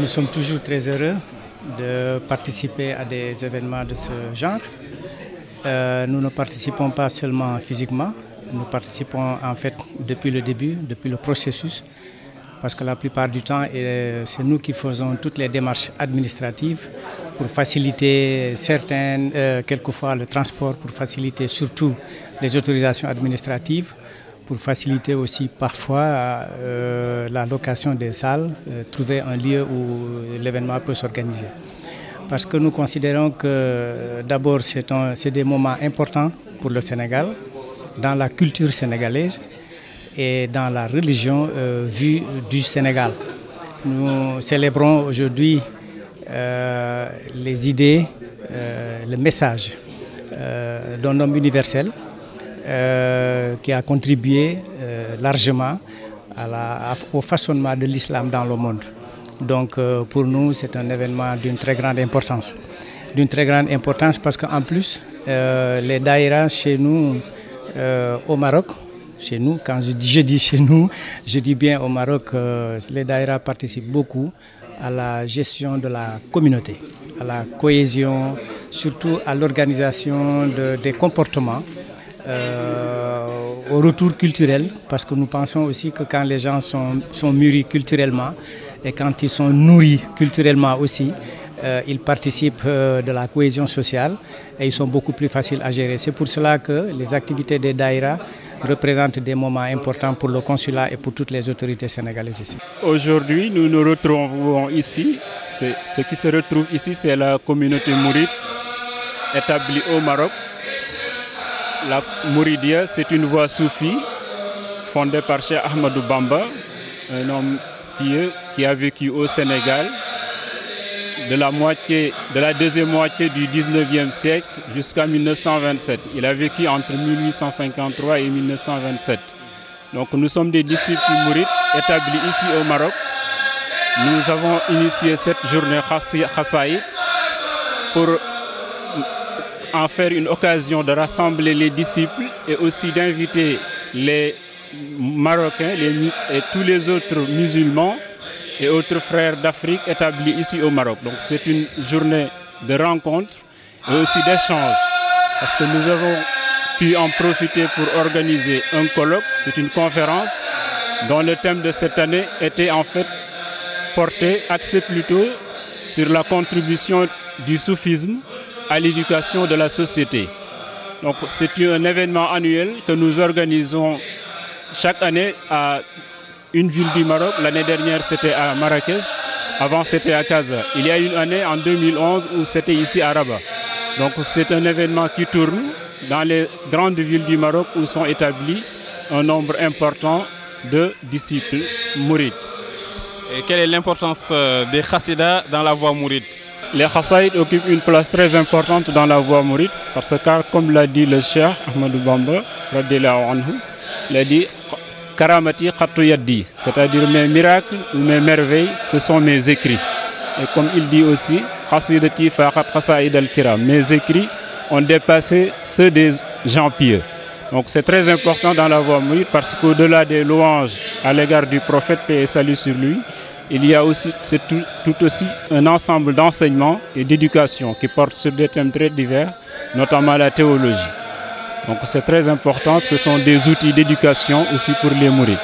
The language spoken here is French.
Nous sommes toujours très heureux de participer à des événements de ce genre. Nous ne participons pas seulement physiquement, nous participons en fait depuis le début, depuis le processus, parce que la plupart du temps, c'est nous qui faisons toutes les démarches administratives pour faciliter quelquefois le transport, pour faciliter surtout les autorisations administratives, pour faciliter aussi parfois la location des salles, trouver un lieu où l'événement peut s'organiser. Parce que nous considérons que d'abord c'est des moments importants pour le Sénégal, dans la culture sénégalaise et dans la religion vue du Sénégal. Nous célébrons aujourd'hui les idées, le message d'un homme universel qui a contribué largement au façonnement de l'islam dans le monde. Donc pour nous, c'est un événement d'une très grande importance. D'une très grande importance parce qu'en plus, les daïras chez nous au Maroc, chez nous, quand je dis chez nous, je dis bien au Maroc, les daïras participent beaucoup à la gestion de la communauté, à la cohésion, surtout à l'organisation des comportements, au retour culturel, parce que nous pensons aussi que quand les gens sont mûris culturellement et quand ils sont nourris culturellement aussi, ils participent de la cohésion sociale et ils sont beaucoup plus faciles à gérer. C'est pour cela que les activités des daïras représentent des moments importants pour le consulat et pour toutes les autorités sénégalaises ici. Aujourd'hui, nous nous retrouvons ici. Ce qui se retrouve ici, c'est la communauté mouride établie au Maroc. La Mouridia, c'est une voie soufie fondée par Cheikh Ahmadou Bamba, un homme pieux qui a vécu au Sénégal de la deuxième moitié du 19e siècle jusqu'à 1927. Il a vécu entre 1853 et 1927. Donc nous sommes des disciples mourides établis ici au Maroc. Nous avons initié cette journée Khassaïd pour en faire une occasion de rassembler les disciples et aussi d'inviter les Marocains et tous les autres musulmans et autres frères d'Afrique établis ici au Maroc. Donc c'est une journée de rencontre et aussi d'échange parce que nous avons pu en profiter pour organiser un colloque, c'est une conférence dont le thème de cette année était en fait axé plutôt sur la contribution du soufisme à l'éducation de la société. Donc c'est un événement annuel que nous organisons chaque année à une ville du Maroc. L'année dernière c'était à Marrakech, avant c'était à Casa. Il y a une année en 2011 où c'était ici à Rabat. Donc c'est un événement qui tourne dans les grandes villes du Maroc où sont établis un nombre important de disciples mourides. Et quelle est l'importance des chassidas dans la voie mouride? Les Khassaïd occupent une place très importante dans la voie mouride parce que, comme l'a dit le Cheikh Ahmadou Bamba, il a dit Karamati Khatou Yaddi, c'est-à-dire mes miracles ou mes merveilles, ce sont mes écrits. Et comme il dit aussi, Khassidati Fakhat Khassaïd al-Kiram, mes écrits ont dépassé ceux des gens pieux. Donc c'est très important dans la voie mouride parce qu'au-delà des louanges à l'égard du prophète, paix et salut sur lui, il y a aussi, tout aussi un ensemble d'enseignements et d'éducation qui portent sur des thèmes très divers, notamment la théologie. Donc c'est très important, ce sont des outils d'éducation aussi pour les mourides.